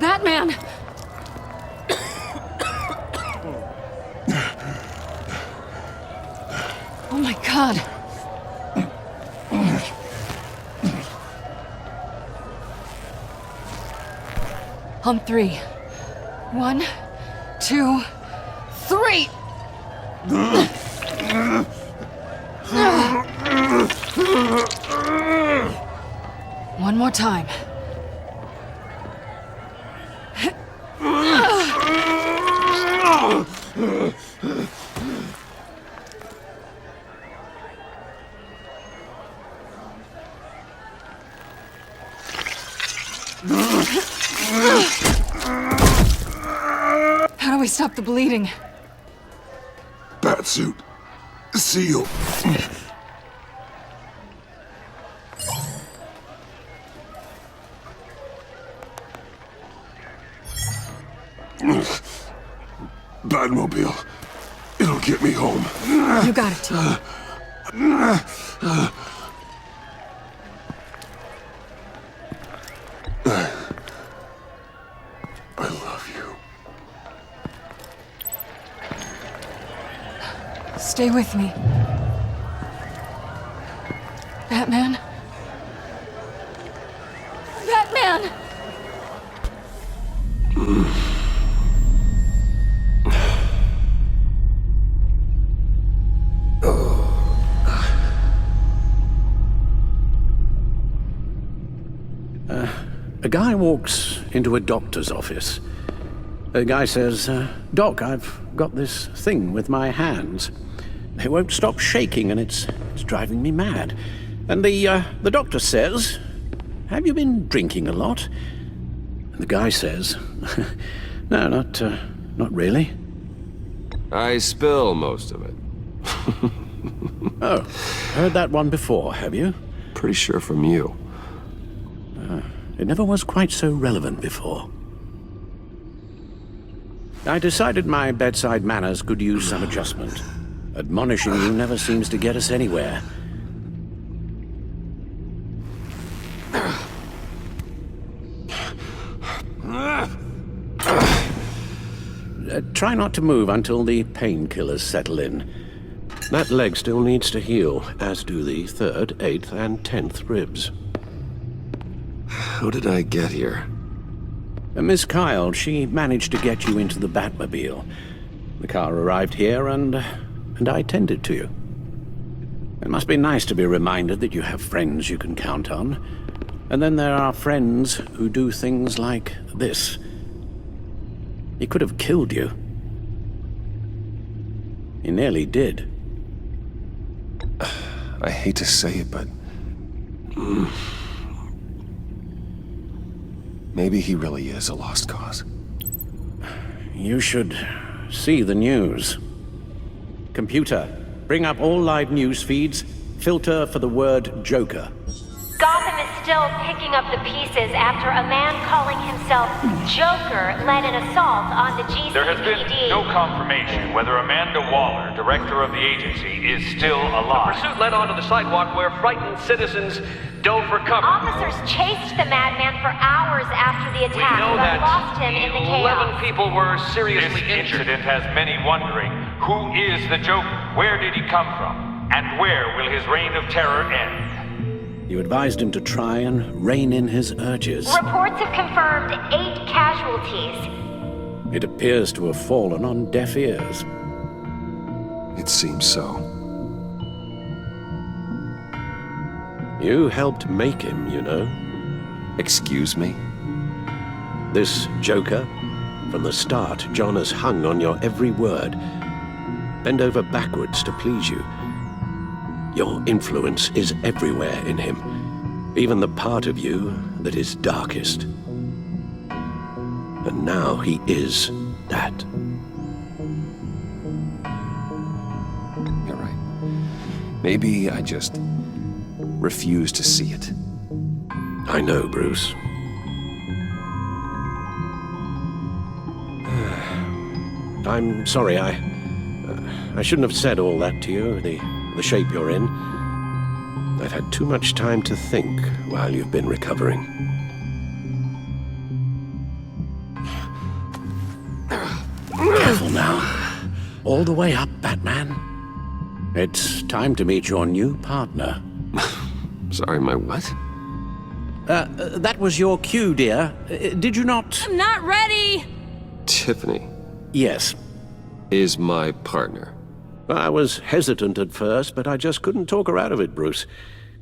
Batman! Oh my God. On 3. 1, 2, 3! One more time. How do we stop the bleeding? Batsuit. Seal. Batmobile. It'll get me home. You got it. I love you. Stay with me. Batman? Batman! A guy walks into a doctor's office. The guy says, Doc, I've got this thing with my hands. They won't stop shaking and it's driving me mad. And the doctor says, have you been drinking a lot? And the guy says, no, not really. I spill most of it. Oh, heard that one before, have you? Pretty sure from you. It never was quite so relevant before. I decided my bedside manners could use some adjustment. Admonishing you never seems to get us anywhere. Try not to move until the painkillers settle in. That leg still needs to heal, as do the 3rd, 8th, and 10th ribs. How did I get here? Miss Kyle, she managed to get you into the Batmobile. The car arrived here and I tended to you. It must be nice to be reminded that you have friends you can count on. And then there are friends who do things like this. He could have killed you. He nearly did. I hate to say it, but... maybe he really is a lost cause. You should see the news. Computer, bring up all live news feeds. Filter for the word Joker. Gotham is still picking up the pieces after a man calling himself Joker led an assault on the GCPD. There has been no confirmation whether Amanda Waller, director of the agency, is still alive. The pursuit led onto the sidewalk where frightened citizens dove for cover. Officers chased the madman for hours after the attack, We know but that lost him in the 11 chaos. people were This seriously injured. incident has many wondering, who is the Joker? Where did he come from? And where will his reign of terror end? You advised him to try and rein in his urges. Reports have confirmed 8 casualties. It appears to have fallen on deaf ears. It seems so. You helped make him, you know. Excuse me? This Joker, from the start, John has hung on your every word. Bend over backwards to please you. Your influence is everywhere in him, even the part of you that is darkest. And now he is that. You're right. Maybe I just refuse to see it. I know, Bruce. I'm sorry, I shouldn't have said all that to you, the shape you're in. I've had too much time to think while you've been recovering. Careful now. All the way up, Batman. It's time to meet your new partner. Sorry, my what? That was your cue, dear. Did you not? I'm not ready! Tiffany Yes. is my partner. I was hesitant at first, but I just couldn't talk her out of it, Bruce.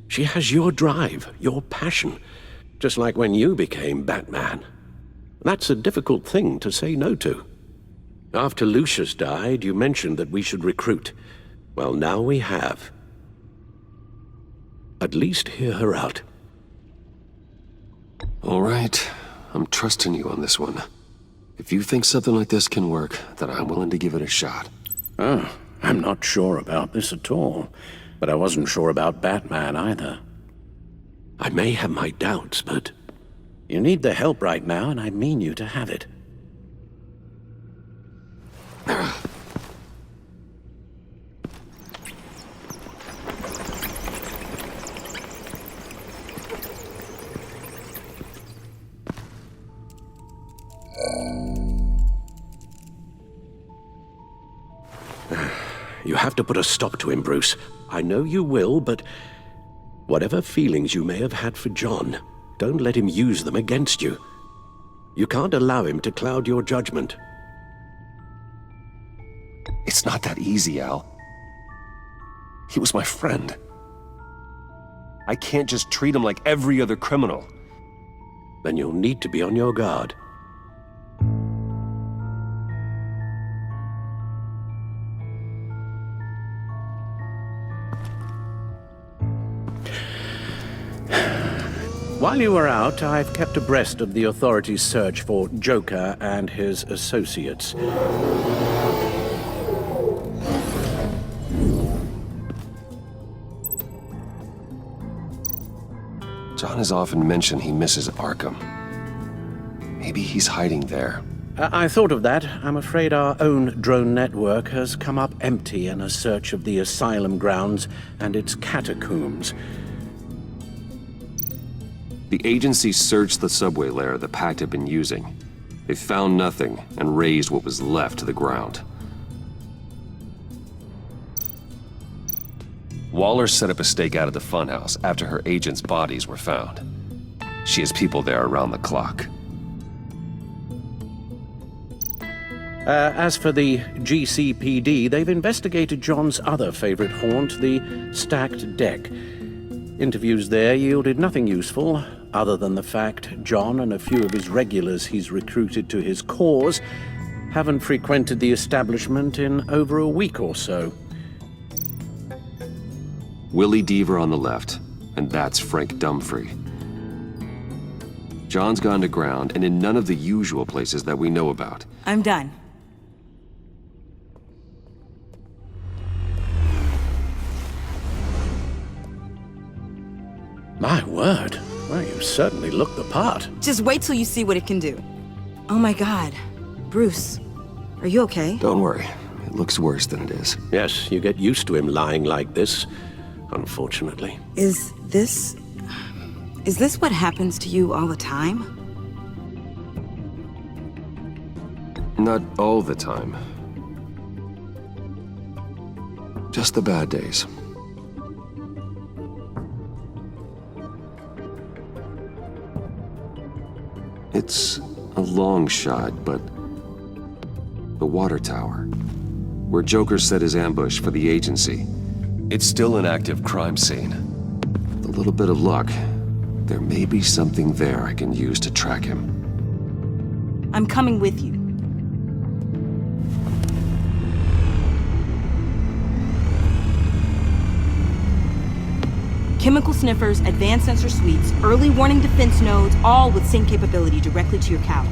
She has your drive, your passion, just like when you became Batman. That's a difficult thing to say no to. After Lucius died, you mentioned that we should recruit. Well, now we have. At least hear her out. All right, I'm trusting you on this one. If you think something like this can work, then I'm willing to give it a shot. Oh, I'm not sure about this at all. But I wasn't sure about Batman either. I may have my doubts, but you need the help right now, and I mean you to have it. You have to put a stop to him, Bruce. I know you will, but whatever feelings you may have had for John, don't let him use them against you. You can't allow him to cloud your judgment. It's not that easy, Al. He was my friend. I can't just treat him like every other criminal. Then you'll need to be on your guard. While you were out, I've kept abreast of the authorities' search for Joker and his associates. John has often mentioned he misses Arkham. Maybe he's hiding there. I thought of that. I'm afraid our own drone network has come up empty in a search of the asylum grounds and its catacombs. The agency searched the subway lair the Pact had been using. They found nothing and razed what was left to the ground. Waller set up a stakeout at the funhouse after her agents' bodies were found. She has people there around the clock. As for the GCPD, they've investigated John's other favorite haunt, the stacked deck. Interviews there yielded nothing useful, other than the fact John and a few of his regulars he's recruited to his cause haven't frequented the establishment in over a week or so. Willie Deaver on the left, and that's Frank Dumfrey. John's gone to ground and in none of the usual places that we know about. I'm done. My word. Well, you certainly look the part. Just wait till you see what it can do. Oh my God. Bruce, are you okay? Don't worry, it looks worse than it is. Yes, you get used to him lying like this, unfortunately. Is this what happens to you all the time? Not all the time. Just the bad days. It's a long shot, but the water tower, where Joker set his ambush for the agency, it's still an active crime scene. With a little bit of luck, there may be something there I can use to track him. I'm coming with you. Chemical sniffers, advanced sensor suites, early warning defense nodes, all with sync capability directly to your cowl.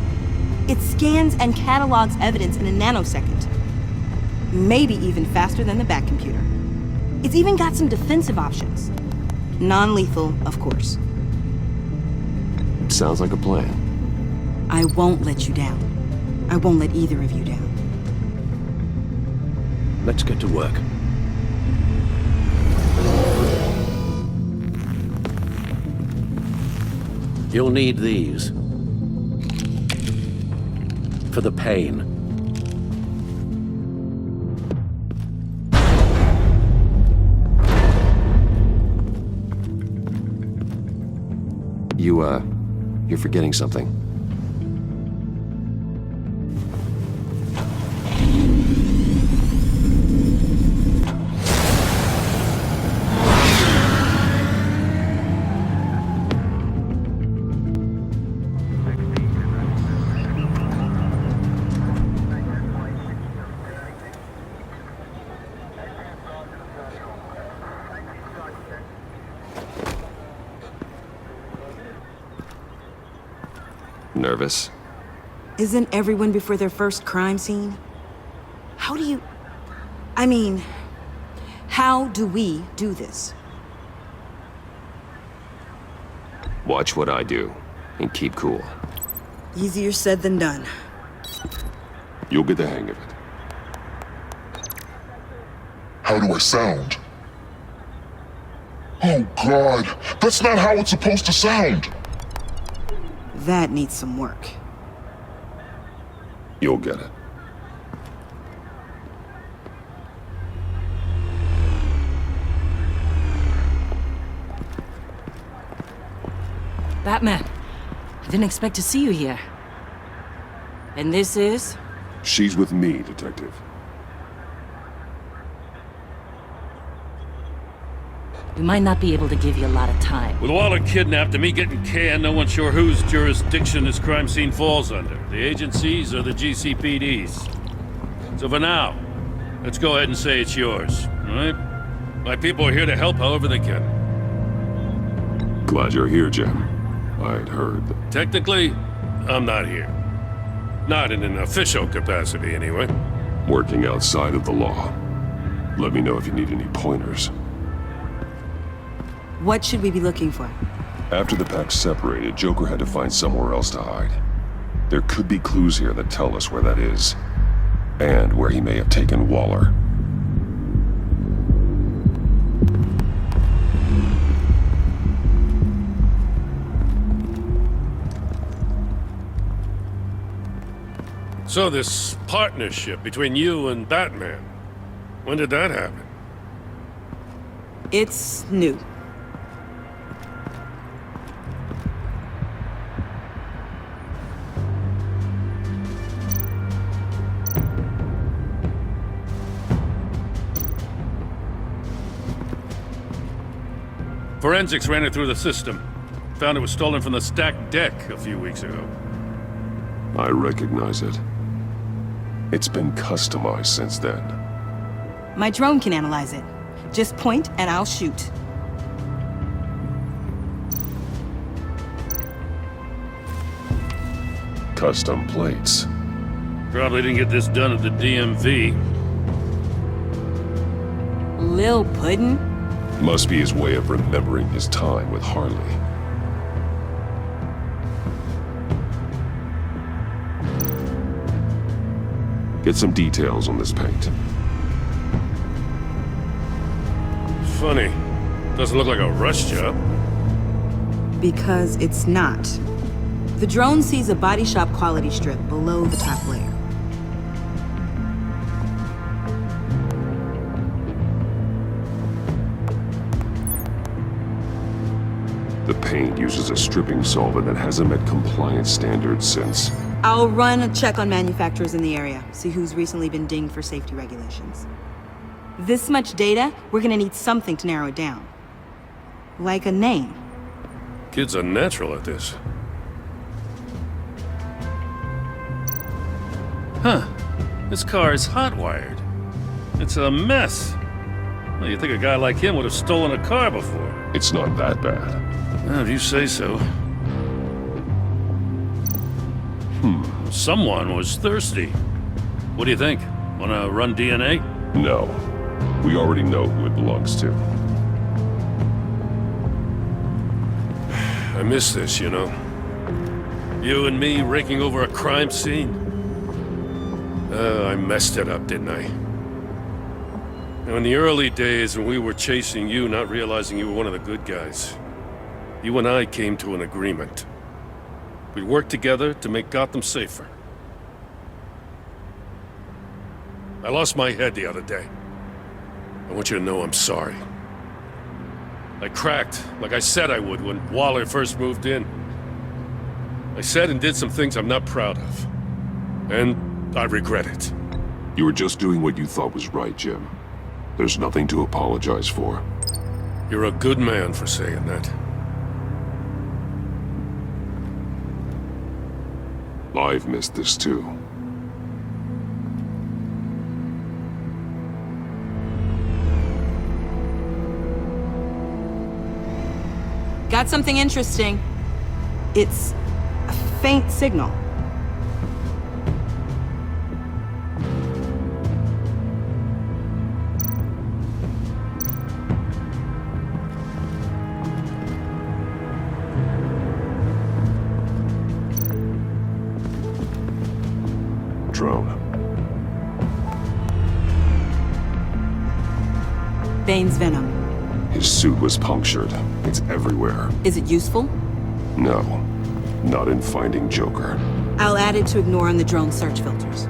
It scans and catalogs evidence in a nanosecond. Maybe even faster than the Bat computer. It's even got some defensive options. Non-lethal, of course. Sounds like a plan. I won't let you down. I won't let either of you down. Let's get to work. You'll need these. For the pain. You're forgetting something. Nervous? Isn't everyone before their first crime scene? How do we do this? Watch what I do, and keep cool. Easier said than done. You'll get the hang of it. How do I sound? Oh, God. That's not how it's supposed to sound. That needs some work. You'll get it. Batman, I didn't expect to see you here. And this is? She's with me, Detective. We might not be able to give you a lot of time. With Waller kidnapped and me getting canned, no one's sure whose jurisdiction this crime scene falls under. The agencies or the GCPD's. So for now, let's go ahead and say it's yours, all right? My people are here to help however they can. Glad you're here, Jim. I'd heard. Technically, I'm not here. Not in an official capacity, anyway. Working outside of the law. Let me know if you need any pointers. What should we be looking for? After the pack separated, Joker had to find somewhere else to hide. There could be clues here that tell us where that is. And where he may have taken Waller. So this partnership between you and Batman, when did that happen? It's new. Forensics ran it through the system. Found it was stolen from the stacked deck a few weeks ago. I recognize it. It's been customized since then. My drone can analyze it. Just point and I'll shoot. Custom plates. Probably didn't get this done at the DMV. Lil Puddin'? Must be his way of remembering his time with Harley. Get some details on this paint. Funny. Doesn't look like a rush job. Because it's not. The drone sees a body shop quality strip below the top layer. The paint uses a stripping solvent that hasn't met compliance standards since. I'll run a check on manufacturers in the area, see who's recently been dinged for safety regulations. This much data, we're gonna need something to narrow it down. Like a name. Kids are natural at this. Huh. This car is hot-wired. It's a mess. Well, you'd think a guy like him would have stolen a car before. It's not that bad. Well, if you say so. Someone was thirsty. What do you think? Wanna run DNA? No. We already know who it belongs to. I miss this, you know. You and me raking over a crime scene. I messed it up, didn't I? Now, in the early days when we were chasing you, not realizing you were one of the good guys, you and I came to an agreement. We'd work together to make Gotham safer. I lost my head the other day. I want you to know I'm sorry. I cracked, like I said I would when Waller first moved in. I said and did some things I'm not proud of. And I regret it. You were just doing what you thought was right, Jim. There's nothing to apologize for. You're a good man for saying that. I've missed this too. Got something interesting. It's a faint signal. Drone. Bane's venom. His suit was punctured. It's everywhere. Is it useful? No. Not in finding Joker. I'll add it to ignore on the drone search filters.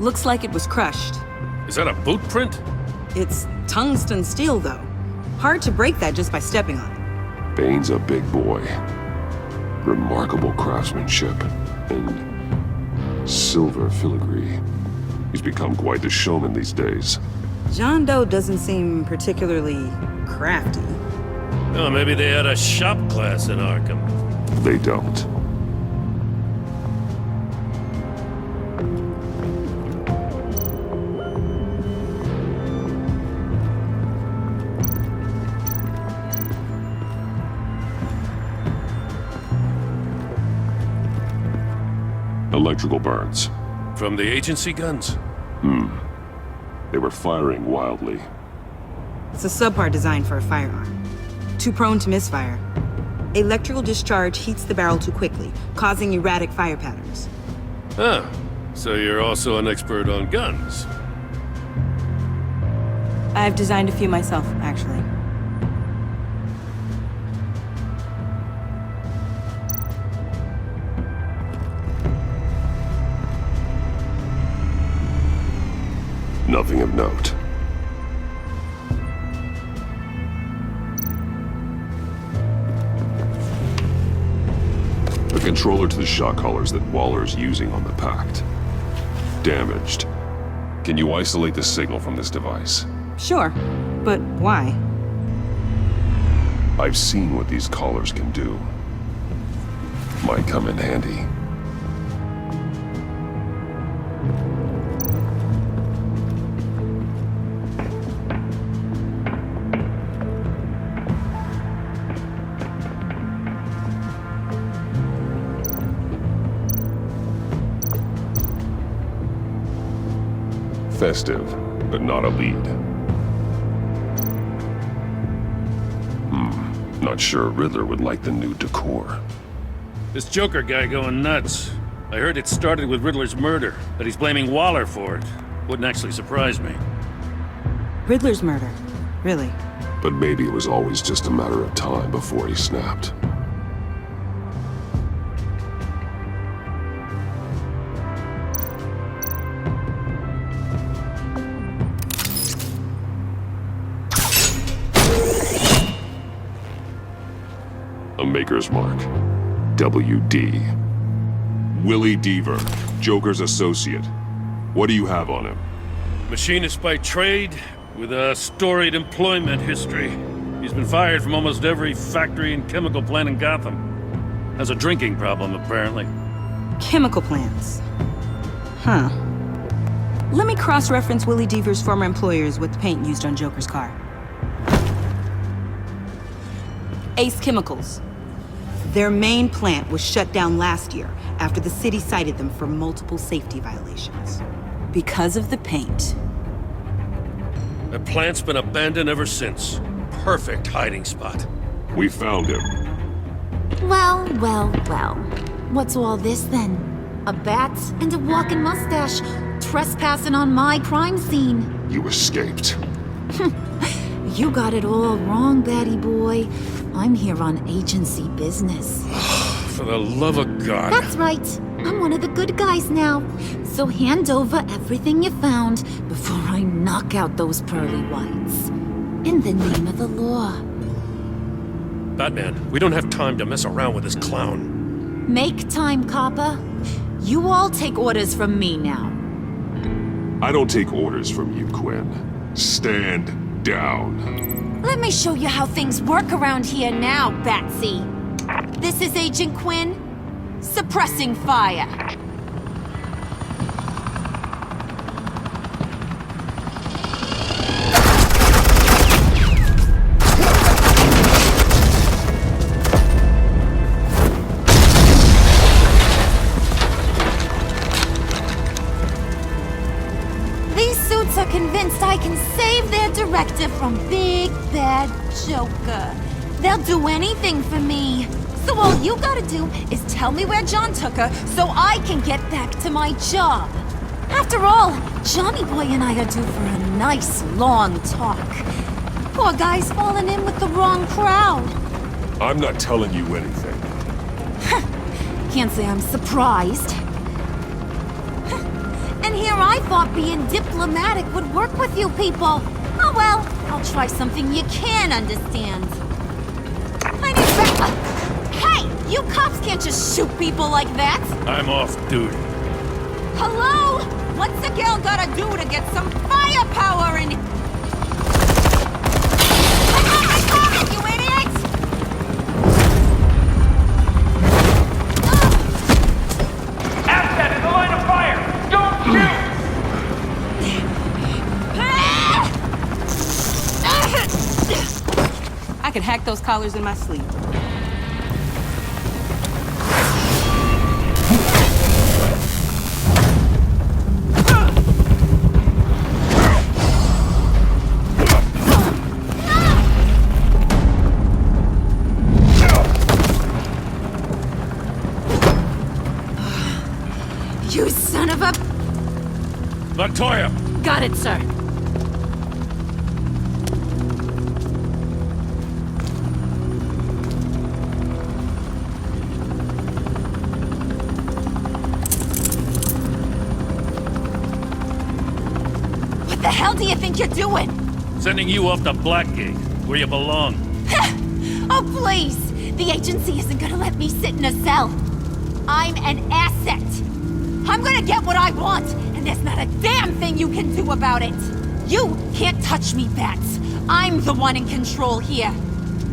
Looks like it was crushed. Is that a boot print? It's tungsten steel, though. Hard to break that just by stepping on it. Bane's a big boy. Remarkable craftsmanship. And silver filigree. He's become quite the showman these days. John Doe doesn't seem particularly crafty. Oh, maybe they had a shop class in Arkham. They don't. Electrical burns. From the agency guns? They were firing wildly. It's a subpart designed for a firearm. Too prone to misfire. Electrical discharge heats the barrel too quickly, causing erratic fire patterns. Ah, so you're also an expert on guns. I've designed a few myself, actually. Nothing of note. The controller to the shot collars that Waller's using on the Pact. Damaged. Can you isolate the signal from this device? Sure, but why? I've seen what these collars can do. Might come in handy. Festive, but not a lead. Not sure Riddler would like the new decor. This Joker guy going nuts. I heard it started with Riddler's murder, but he's blaming Waller for it. Wouldn't actually surprise me. Riddler's murder? Really? But maybe it was always just a matter of time before he snapped. A Maker's Mark. WD. Willie Deaver, Joker's associate. What do you have on him? Machinist by trade, with a storied employment history. He's been fired from almost every factory and chemical plant in Gotham. Has a drinking problem, apparently. Chemical plants. Huh. Let me cross-reference Willie Deaver's former employers with the paint used on Joker's car. Ace Chemicals. Their main plant was shut down last year after the city cited them for multiple safety violations. Because of the paint. The plant's been abandoned ever since. Perfect hiding spot. We found him. Well, well, well. What's all this then? A bat and a walking mustache trespassing on my crime scene. You escaped. You got it all wrong, Batty boy. I'm here on agency business. For the love of God. That's right. I'm one of the good guys now. So hand over everything you found before I knock out those pearly whites. In the name of the law. Batman, we don't have time to mess around with this clown. Make time, copper. You all take orders from me now. I don't take orders from you, Quinn. Stand down. Let me show you how things work around here now, Batsy. This is Agent Quinn. Suppressing fire. These suits are convinced I can save their director from Big Bad Joker. They'll do anything for me. So all you gotta do is tell me where John took her so I can get back to my job. After all, Johnny Boy and I are due for a nice long talk. Poor guy's fallen in with the wrong crowd. I'm not telling you anything. Can't say I'm surprised. And here I thought being diplomatic would work with you people. Oh well, I'll try something you can understand. I need Hey! You cops can't just shoot people like that! I'm off duty. Hello? What's a girl gotta do to get some firepower in... You idiot! Asset in the line of fire! Don't shoot! I can hack those collars in my sleep. You son of a... Latoya! Got it, sir. What the hell do you think you're doing? Sending you off to Blackgate, where you belong. Oh, please! The agency isn't gonna let me sit in a cell. I'm an asset. I'm gonna get what I want, and there's not a damn thing you can do about it. You can't touch me, Bats. I'm the one in control here.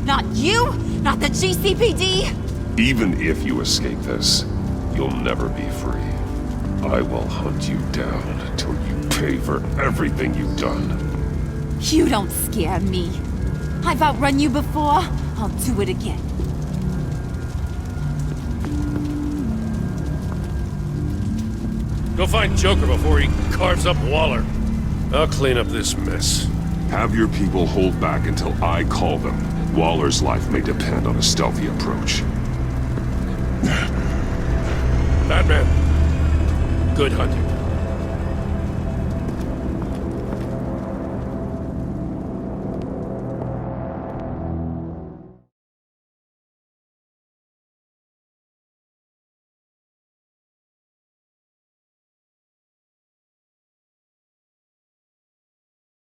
Not you, not the GCPD. Even if you escape this, you'll never be free. I will hunt you down till you pay for everything you've done. You don't scare me. I've outrun you before. I'll do it again. Go find Joker before he carves up Waller. I'll clean up this mess. Have your people hold back until I call them. Waller's life may depend on a stealthy approach. Batman, good hunting.